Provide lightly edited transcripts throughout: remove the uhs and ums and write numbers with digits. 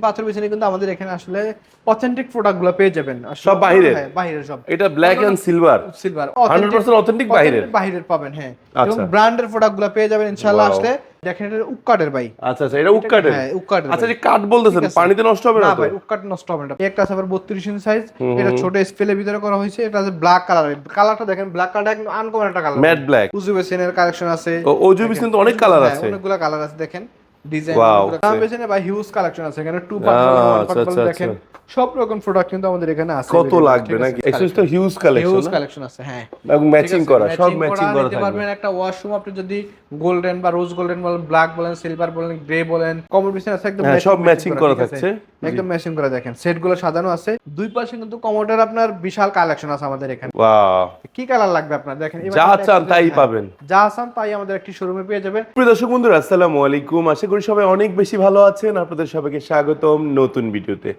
পাথর বেসিনে কিন্তু আমাদের এখানে আসলে অথেন্টিক প্রোডাক্টগুলো পেয়ে যাবেন। সব বাইরের? হ্যাঁ, বাইরের সব। এটা black and silver silver 100% authentic বাইরের? বাইরের পাবেন, হ্যাঁ। এবং আচ্ছা ব্র্যান্ডের প্রোডাক্টগুলো পেয়ে যাবেন ইনশাআল্লাহ। আসলে দেখেন এটা উক্কাটের ভাই। আচ্ছা আচ্ছা, এটা উক্কাটের? হ্যাঁ, উক্কাটের। আচ্ছা, যে কাঠ বলতেছেন পানিতে নষ্ট হবে না না তো? ভাই, উক্কাট নষ্ট হবে না। একটা আছে আবার 32 ইঞ্চি সাইজ, এটা ছোট স্কেলের ভিতরে করা হয়েছে। এটা আছে ব্ল্যাক কালার। কালারটা দেখেন, ব্ল্যাক কালারটা একদম আনকমন একটা কালার, ম্যাট ব্ল্যাক। উজু বেসিনের কালেকশন আছে। ওজু বেসিন তো অনেক কালার আছে। অনেকগুলো কালার আছে দেখেন, ডিজাইন ওয়াও। দাম বেসিনে ভাই হিউজ কালেকশন আছে। এখানে 2 পার্ট বলেন, 1 পার্ট বলেন, দেখেন সব রকম প্রোডাক্ট কিন্তু আমাদের এখানে আছে। কত লাগবে নাকি? এক্সেস তো হিউজ কালেকশন। হিউজ কালেকশন আছে, হ্যাঁ। এবং ম্যাচিং করা, সব ম্যাচিং করা নিতে থাকবে। পারবেন। একটা ওয়াশরুম আপনি যদি গোল্ডেন বা রোজ গোল্ডেন বলেন, ব্ল্যাক বলেন, সিলভার বলেন, গ্রে বলেন, কমন বেসিন আছে একদম সব ম্যাচিং করা থাকছে। একদম ম্যাচিং করা। দেখেন সেটগুলো সাজানো আছে। দুই পাশে কিন্তু কমোডের আপনার বিশাল কালেকশন আছে আমাদের এখানে। ওয়াও, কি কালার লাগবে আপনার দেখেন, যা চান তাই পাবেন। যা চান তাই আমাদের একটি শোরুমে পেয়ে যাবেন। প্রিয় দর্শক বন্ধুরা, আসসালামু আলাইকুম। আশা করি সবাই অনেক বেশি ভালো আছেন। আপনাদের সবাইকে স্বাগতম নতুন ভিডিওতে।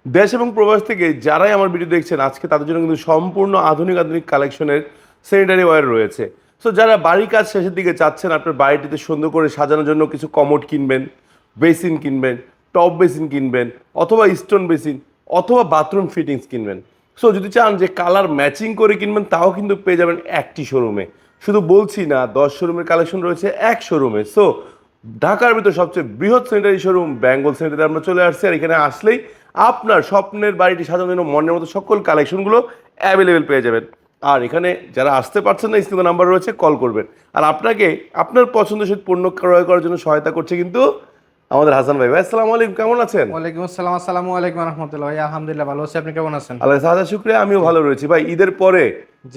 দেশ এবং প্রবাস থেকে যারাই আমার ভিডিও দেখছেন, আজকে তাদের জন্য কিন্তু সম্পূর্ণ আধুনিক কালেকশনের স্যানিটারি ওয়্যার রয়েছে। সো যারা বাড়ির কাজ শেষের দিকে চাচ্ছেন, আপনার বাড়িটিতে সুন্দর করে সাজানোর জন্য কিছু কমোড কিনবেন, বেসিন কিনবেন, টপ বেসিন কিনবেন, অথবা স্টোন বেসিন, অথবা বাথরুম ফিটিংস কিনবেন। সো যদি চান যে কালার ম্যাচিং করে কিনবেন, তাও কিন্তু পেয়ে যাবেন একটি শোরুমে। শুধু বলছি না, 10 শোরুমের কালেকশন রয়েছে এক শোরুমে। সো ঢাকার ভিতর সবচেয়ে বৃহৎ স্যানিটারি শোরুম বেঙ্গল স্যানিটারিতে আমরা চলে আসছি। আর এখানে আসলেই আপনার স্বপ্নের বাড়িটি সাজানোর জন্য মনের মতো সকল কালেকশনগুলো অ্যাভেলেবেল পেয়ে যাবেন। আর এখানে যারা আসতে পারছেন না, স্ক্রিনে নাম্বার রয়েছে, কল করবেন। আর আপনাকে আপনার পছন্দসই পণ্য ক্রয় করার জন্য সহায়তা করছে কিন্তু আমাদের হাসান ভাই। ভাই আসসালামু আলাইকুম, কেমন আছেন? ওয়ালাইকুম আসসালাম। আসসালামু আলাইকুম রাহমাতুল্লাহ। ভাই আলহামদুলিল্লাহ ভালো আছি, আপনি কেমন আছেন? আল্লাহ হাজার শুকরিয়া, আমিও ভালো রয়েছি। ভাই ঈদের পরে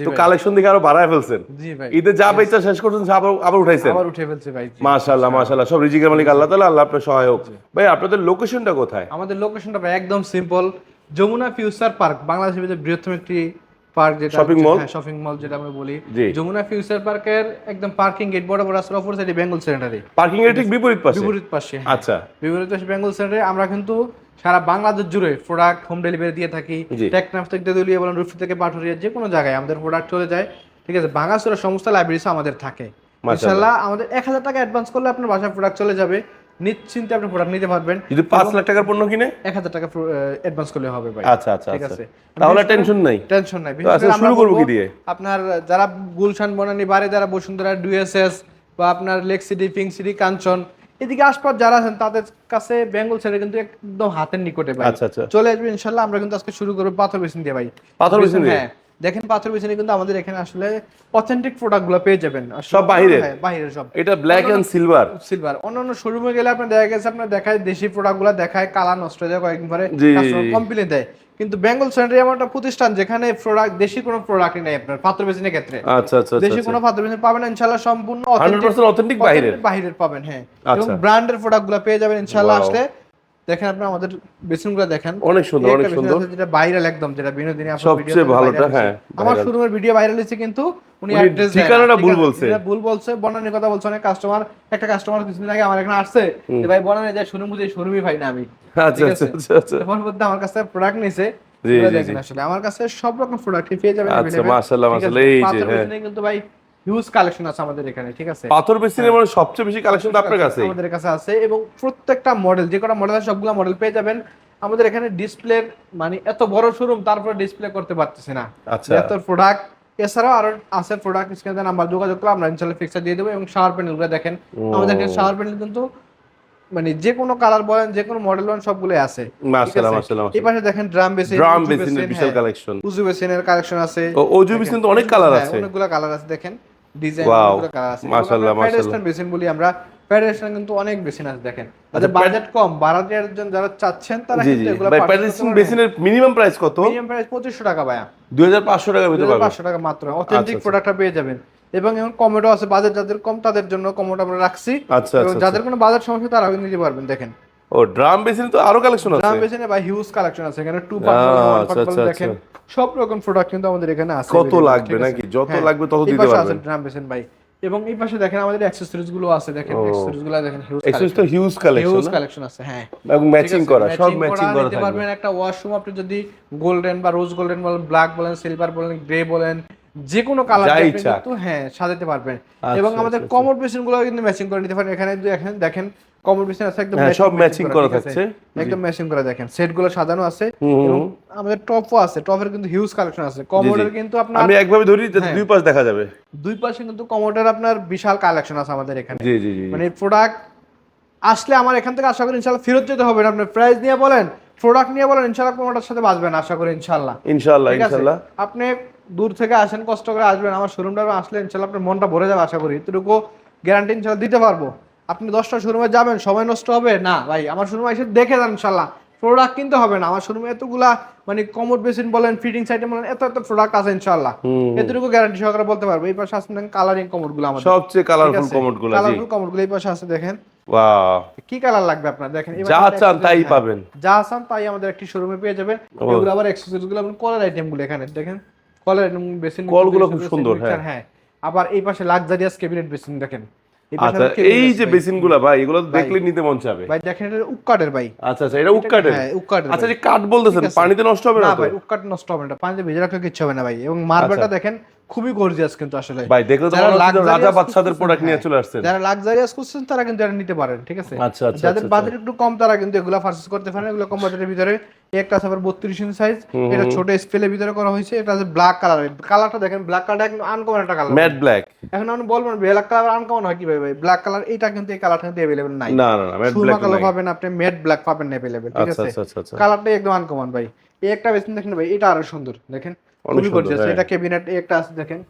তো কালেকশন দেখে আরো বাড়ায় ফেলছেন। জি ভাই, ঈদের যা বেচা শেষ করছেন আবার উঠাইছেন। আবার উঠে ফেলছে ভাই। মাশাআল্লাহ মাশাআল্লাহ, সব রিজিকের মালিক আল্লাহ তাআলা, আল্লাহ আপনার সহায়ক। ভাই আপনাদের লোকেশনটা কোথায়? আমাদের লোকেশনটা ভাই একদম সিম্পল। যমুনা ফিউচার পার্ক, বাংলাদেশের ভিতরে বৃহত্তম একটি পার্ক, যেটা শপিং মল। হ্যাঁ, শপিং মল যেটা আমরা বলি। জি। যমুনা ফিউচার পার্কের একদম পার্কিং গেট বরাবর রাস্তার অপর সাইডে বেঙ্গল সেন্টারে। পার্কিং এর ঠিক বিপরীত পাশে? বিপরীত পাশে, হ্যাঁ। আচ্ছা। বিপরীত পাশে বেঙ্গল সেন্টারে। আমরা কিন্তু সারা বাংলাদেশ জুড়ে প্রোডাক্ট হোম ডেলিভারি দিয়ে থাকি। জি। টেকনাফ থেকে তেতুলিয়া বলেন, রূপসী থেকে পাটুরিয়া, যে কোনো জায়গায় আমাদের প্রোডাক্ট চলে যায়। ঠিক আছে, ভাঙাচোরা সমস্ত লাইব্রেরিস আমাদের থাকে। ইনশাআল্লাহ আমাদের 1000 টাকা অ্যাডভান্স করলে আপনার বাসায় প্রোডাক্ট চলে যাবে, নিশ্চিন্তে আপনি প্রোডাক্ট নিতে পারবেন। যদি 5 লাখ টাকার পণ্য কিনে 1000 টাকা অ্যাডভান্স করলে হবে ভাই। আচ্ছা আচ্ছা ঠিক আচ্ছা, আছে, তাহলে টেনশন নাই। টেনশন নাই। তো আচ্ছা, শুরু করব কি দিয়ে? আপনার যারা গুলশান, বনানী, বারিধারা, বসুন্ধরা, ডুএসএস বা আপনার লেক সিটি, পিঙ্ক সিটি, কাঞ্চন, এদিকে আশপাশ যারা আছেন তাদের কাছে বেঙ্গল সেন্টার কিন্তু একদম হাতের নিকটে ভাই। আচ্ছা আচ্ছা, চলে আসবে ইনশাআল্লাহ। আমরা কিন্তু আজকে শুরু করব পাথর বেসিন দিয়ে ভাই। পাথর বেসিন দিয়ে? হ্যাঁ, দেখেন পাথর বেসিনে কিন্তু আমাদের এখানে আসলে অথেন্টিক প্রোডাক্টগুলো পেয়ে যাবেন। সব বাইরের? হ্যাঁ, বাইরের সব। এটা ব্ল্যাক এন্ড সিলভার? সিলভার। অন্যান্য শোরুমে গেলে আপনার দেখা গেছে, আপনার দেখায় দেশি প্রোডাক্টগুলো দেখায় কালার নষ্ট হয়ে যায় কয়েকদিন পরে, কাস্টমার কমপ্লেইন দেয়। কিন্তু বেঙ্গল সেন্টার এমন একটা প্রতিষ্ঠান যেখানে প্রোডাক্ট, দেশি কোনো প্রোডাক্টই নাই আপনার পাথর বেসিনের ক্ষেত্রে। আচ্ছা আচ্ছা, দেশি কোনো পাথর বেসিন পাবেন না ইনশাআল্লাহ, সম্পূর্ণ 100% অথেন্টিক বাইরের? বাইরের পাবেন, হ্যাঁ। এবং ব্র্যান্ডের প্রোডাক্টগুলো পেয়ে যাবেন ইনশাআল্লাহ আসলে। দেখেন আপনি আমাদের বেসিনগুলো দেখেন, অনেক সুন্দর অনেক সুন্দর। যেটা ভাইরাল একদম, যেটা বিনোদিনী আপুর ভিডিও সবচেয়ে ভালোটা, হ্যাঁ। আমার শোরুমের ভিডিও ভাইরাল হয়েছে, কিন্তু উনি অ্যাড্রেস ঠিকানাটা ভুল বলছে। ভুল বলছে, বনানীর কথা বলছে। অনেক কাস্টমার, একটা কাস্টমার কিছুদিন আগে আমার এখানে আসছে যে ভাই বনানী যায় শোরুম বুঝে, শোরুমই ভাই না আমি। আচ্ছা আচ্ছা আচ্ছা, তখন বলতে আমার কাছে প্রোডাক্ট নিছে। জি জি জি, আসলে আমার কাছে সব রকম প্রোডাক্ট পেয়ে যাবেন। আচ্ছা মাশাআল্লাহ মাশাআল্লাহ। এই যে হ্যাঁ, কিন্তু ভাই হিউজ কালেকশন আছে আমাদের এখানে। ঠিক আছে, পাথর বেসিনের মানে সবচেয়ে বেশি কালেকশন তো আপনার কাছে? আমাদের কাছে আছে, এবং প্রত্যেকটা মডেল, যে কটা মডেল আছে সবগুলা মডেল পেয়ে যাবেন আমাদের এখানে। ডিসপ্লে মানে এত বড় শোরুম, তারপরে ডিসপ্লে করতে পারতেছি না, আচ্ছা। এত প্রোডাক্ট। এছাড়াও আরো আছে প্রোডাক্ট, স্ক্রিনে নাম্বার যোগাযোগ করে আমরা ইনশাআল্লাহ ফিক্সার দিয়ে দেবো। এবং শাওয়ার প্যানেলগুলো দেখেন, আমাদের এখানে শাওয়ার প্যানেল কিন্তু মানে যে কোনো কালার বলেন, যে কোনো মডেল বলেন, সবগুলো আছে। মাশাআল্লাহ মাশাআল্লাহ। এই পাশে দেখেন ড্রাম বেসিন, ড্রাম বেসিনের বিশাল কালেকশন। উজু বেসিনের কালেকশন আছে। ওজু বেসিন তো অনেক কালার আছে। অনেকগুলো কালার আছে দেখেন, ডিজাইন ওয়াও, অনেকগুলো কালার আছে। মাশাআল্লাহ মাশাআল্লাহ। ফেডারেশন বেসিন বলি আমরা, ফেডারেশন কিন্তু অনেক বেসিন আছে দেখেন। আচ্ছা, বাজেট কম, বাজেটের জন্য যারা চাচ্ছেন তারা কিন্তু এগুলো ভাই ফেডারেশন বেসিনের মিনিমাম প্রাইস কত? মিনিমাম প্রাইস 2500 টাকা ভাইয়া। 2500 টাকার ভিতরে পাবেন? 2500 টাকা মাত্র অথেন্টিক প্রোডাক্টটা পেয়ে যাবেন। এবং এখন কমেডো আছে, বাজেট যাদের কম তাদের জন্য কমেডো আমরা রাখছি। আচ্ছা এবং আচ্ছা, যাদের কোনো বাজেট সমস্যা তারা নিতে পারবেন। দেখেন ও ড্রাম বেসিন তো আরো কালেকশন আছে? ড্রাম বেসিনে ভাই হিউজ কালেকশন আছে। এখানে 2 পার্ট, 1 পার্ট বলেন, দেখেন সব রকম প্রোডাক্ট কিন্তু আমাদের এখানে আছে। কত লাগবে নাকি? যত লাগবে তত দিতে পারবেন। ড্রাম বেসিন ভাই। এবং এই পাশে দেখেন আমাদের অ্যাকসেসরিজ গুলো আছে। দেখেন অ্যাকসেসরিজ গুলো দেখেন, হিউজ এক্সেস তো হিউজ কালেকশন, হিউজ কালেকশন আছে, হ্যাঁ। এবং ম্যাচিং করা, সব ম্যাচিং করা নিতে পারবেন। একটা ওয়াশরুম আপনি যদি গোল্ডেন বা রোজ গোল্ডেন বলেন, ব্ল্যাক বলেন, সিলভার বলেন, গ্রে বলেন, যে কোনো কালার কিন্তু হ্যাঁ সাজাতে পারবেন। এবং আমাদের কমোড বেসিন গুলো কিন্তু ম্যাচিং করে নিতে পারেন। এখানে দেখেন কমোড বিছানা আছে একদম হ্যাঁ, সব ম্যাচিং করা ঠিক আছে? থাকছে। একদম ম্যাচিং করা দেখেন সেটগুলো সাজানো আছে এবং আমাদের টপও আছে, টপের কিন্তু হিউজ কালেকশন আছে। কমোডের কিন্তু আপনার আমি একভাবে ধরি যাতে হ্যাঁ। দুই পাশ দেখা যাবে। দুই পাশে কিন্তু কমোডের আপনার বিশাল কালেকশন আছে আমাদের এখানে। জি জি জি। মানে প্রোডাক্ট আসলে আমার এখান থেকে আশা করি ইনশাআল্লাহ ফেরত যেতে হবে না। আপনি প্রাইস নিয়ে বলেন, প্রোডাক্ট নিয়ে বলেন, ইনশাআল্লাহ কোনোটার সাথে বাঁচবেন আশা করি ইনশাআল্লাহ। ইনশাআল্লাহ ঠিক আছে? ইনশাআল্লাহ। আপনি দূর থেকে আসেন, কষ্ট করে আসবেন, আমার শোরুমটা আসলে ইনশাআল্লাহ আপনার মনটা ভরে যাবে আশা করি। এতটুকু গ্যারান্টি ইনশাআল্লাহ দিতে পারবো। আপনি 10টা শোরুমে যাবেন, সময় নষ্ট হবে না ভাই। আমার শোরুমে এসে দেখে যান ইনশাআল্লাহ, প্রোডাক্ট কিনতে হবে না। আমার শোরুমে এতগুলা মানে কমোড বেসিন বলেন, ফিটিংস আইটেম বলেন, এত এত প্রোডাক্ট আছে ইনশাআল্লাহ। এতটুকু গ্যারান্টি সহকারে বলতে পারবো। এই পাশে আসেন কালারিং কমোড গুলো আমাদের, সবচেয়ে কালারফুল কমোড গুলো। জি, কালারফুল কমোড গুলো এই পাশে আছে দেখেন। ওয়াও, কি কালার লাগবে আপনার দেখেন, যা চান তাই হ্যাঁ, পাবেন। যা চান তাই আমাদের একটি শোরুমে পেয়ে যাবেন। এগুলো আবার অ্যাকসেসরিজ গুলো আপনি কলার আইটেম গুলো এখানে দেখেন, কলার আইটেম বেসিন কলগুলো খুব সুন্দর। হ্যাঁ, আবার এই পাশে লাক্সারিয়াস ক্যাবিনেট বেসিন দেখেন। আচ্ছা, এই যে বেসিন গুলা ভাই, এগুলো দেখলে নিতে মন চাবে ভাই। দেখেন এটা উক্কাটের ভাই। আচ্ছা আচ্ছা, এটা উক্কাটের। হ্যাঁ, উক্কাটের। আচ্ছা, যে কাঠ বলতেছেন পানিতে নষ্ট হবে না না তো? ভাই, উক্কাট নষ্ট হবে না, পানিতে ভেজে রাখলে কিচ্ছু হবে না ভাই। এবং মার্বেলটা দেখেন খুবই গর্জিয়াস কিন্তু আসলে ভাই, দেখলে তো মনে হচ্ছে রাজা বাদশাদের প্রোডাক্ট নিয়ে চলে আসছেন। যারা লাক্সারিয়াস করছেন তারা কিন্তু এটা নিতে পারেন, ঠিক আছে? আচ্ছা আচ্ছা, যাদের বাজেট একটু কম তারা কিন্তু এগুলা পারচেজ করতে পারেন। এগুলো কম বাজেটের ভিতরে একটা আছে আবার 32 ইঞ্চি সাইজ, এটা ছোট স্কেলের ভিতরে করা হয়েছে। এটা আছে ব্ল্যাক কালার। কালারটা দেখেন, ব্ল্যাক কালারটা একদম আনকমন একটা কালার, ম্যাট ব্ল্যাক। এখন আপনি বলবেন ব্ল্যাক কালার আনকমন হয় কি ভাই? ভাই ব্ল্যাক কালার এটা কিন্তু এই কালারটা কিন্তু अवेलेबल নাই। না না না, ম্যাট সুরমা ব্ল্যাক কালার পাবেন আপনি, ম্যাট ব্ল্যাক পাবেন না अवेलेबल, ঠিক আচ্ছা আছে? আচ্ছা আচ্ছা। কালারটাই একদম আনকমন ভাই। এই একটা বেসিন দেখেন ভাই, এটা আরো সুন্দর দেখেন, খুবই গর্জিয়াস। এটা ক্যাবিনেট একটা আছে দেখেন,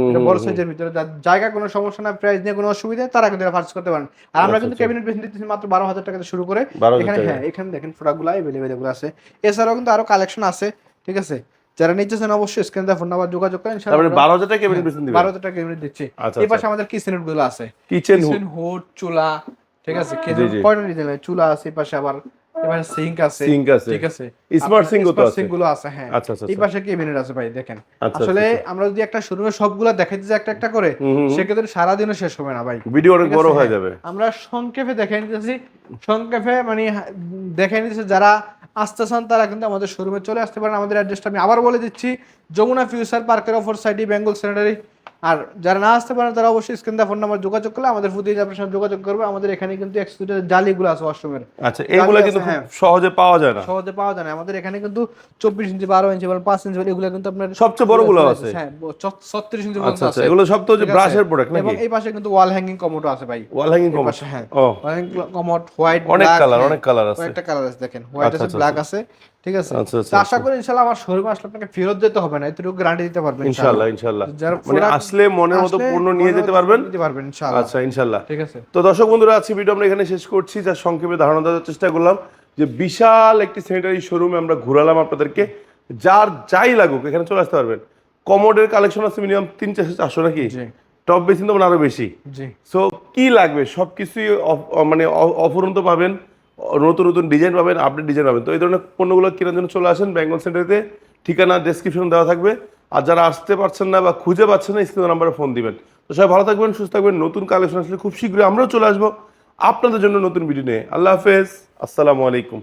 এটা বড় সাইজের ভিতরে, জায়গা কোনো সমস্যা না, প্রাইস নিয়ে কোনো অসুবিধা, তারা কিন্তু এটা পারচেজ করতে পারেন। আর আমরা কিন্তু ক্যাবিনেট বেসিন দিতেছি মাত্র 12,000 টাকা থেকে শুরু করে। এখানে হ্যাঁ, এখানে দেখেন প্রোডাক্টগুলো अवेलेबल এগুলো আছে। এছাড়াও কিন্তু আরো কালেকশন আছে, ঠিক আছে? যারা নিচ্ছেন অবশ্যই স্ক্রিনে দেওয়া ফোন নাম্বার যোগাযোগ করেন ইনশাআল্লাহ। তারপরে 12,000 টাকা ক্যাবিনেট বেসিন দিবেন? 12,000 টাকা ক্যাবিনেট দিচ্ছি। এই পাশে আমাদের কিচেন গুলো আছে, কিচেন হুড, চুলা, ঠিক আছে? কিচেন কয়টা ডিজাইন চুলা আছে। এই পাশে আবার এবারে সিঙ্ক আছে, ঠিক আছে? স্মার্ট সিঙ্ক তো আছে। সিঙ্ক গুলো আছে হ্যাঁ। আচ্ছা আচ্ছা। এই পাশে ক্যাবিনেট আছে ভাই দেখেন। আচ্ছা, আসলে আমরা যদি একটা শোরুমে সবগুলা দেখাইতে যাই একটা একটা করে, সেক্ষেত্রে সারা দিনও শেষ হবে না ভাই, ভিডিও অনেক ঠিক বড় আছে? হয়ে হ্যাঁ, যাবে। আমরা সংক্ষেপে দেখাই নিতেছি, সংক্ষেপে মানে দেখাই নিতেছি। যারা আসতে চান তারা কিন্তু আমাদের শোরুমে চলে আসতে পারেন। আমাদের অ্যাড্রেসটা আমি আবার বলে দিচ্ছি, যমুনা ফিউচার পার্কের অপর সাইডে বেঙ্গল স্যানিটারি। আর যারা না আসতে পারেন তারা অবশ্যই স্ক্রিনে ফোন নাম্বার যোগাযোগ করলে আমাদের ফুটেজ আপনার সাথে যোগাযোগ করবে। আমাদের এখানে কিন্তু এক্সক্লুসিভ জালিগুলো আছে ওয়াশরুমের। আচ্ছা, এগুলো কিন্তু খুব সহজে পাওয়া যায় না, সহজে পাওয়া যায় না। আমাদের এখানে কিন্তু 24 ইঞ্চি, 12 ইঞ্চি, 5 ইঞ্চি এগুলো কিন্তু আপনার সবচেয়ে বড়গুলো আছে। হ্যাঁ, 36 ইঞ্চি আচ্ছা পর্যন্ত আচ্ছা, আছে। এগুলো সব তো যে ব্রাশের প্রোডাক্ট নাকি? এবং এই পাশে কিন্তু ওয়াল হ্যাঙ্গিং কমোডও আছে ভাই। ওয়াল হ্যাঙ্গিং কমোড, হ্যাঁ, ও ওয়াল হ্যাঙ্গিং কমোড, হোয়াইট, অনেক কালার, অনেক কালার আছে। একটা কালার আছে দেখেন, হোয়াইট আছে, ব্ল্যাক আছে, ঠিক আছে? আচ্ছা আচ্ছা, তো আশা করি ইনশাআল্লাহ আমার শোরুমে আসলে আপনাকে ফেরত যেতে হবে না, এতটুকু গ্যারান্টি দিতে পারবেন ইনশাআল্লাহ ইনশাআল্লাহ। যারা মানে আসলে মনের মতো পণ্য নিয়ে যেতে পারবেন ইনশাআল্লাহ। আচ্ছা ইনশাআল্লাহ, ঠিক আছে? তো দর্শক বন্ধুরা, আজকে ভিডিও আমরা এখানে শেষ করছি। যা সংক্ষেপে ধারণা দেওয়ার চেষ্টা করলাম যে বিশাল একটি স্যানিটারি শোরুমে আমরা ঘোরালাম আপনাদেরকে। যার যাই লাগুক এখানে চলে আসতে পারবেন। কমোডের কালেকশন আছে মিনিমাম 300-400 নাকি? টপ বেসিন তো আরো বেশি। সো কি লাগবে সবকিছুই মানে অফুরন্ত পাবেন, নতুন নতুন ডিজাইন পাবেন, আপডেট ডিজাইন পাবেন। তো এই ধরনের পণ্যগুলো কেনার জন্য চলে আসেন বেঙ্গল সেন্টারিতে। ঠিকানা ডেসক্রিপশন দেওয়া থাকবে। আর যারা আসতে পারছেন না বা খুঁজে পাচ্ছেন না, স্ক্রিন নাম্বারে ফোন দিবেন। তো সবাই ভালো থাকবেন, সুস্থ থাকবেন। নতুন কালেকশন আসলে খুব শীঘ্রই আমরাও চলে আসবো আপনাদের জন্য নতুন ভিডিও নিয়ে। আল্লাহ হাফেজ, আসসালামু আলাইকুম।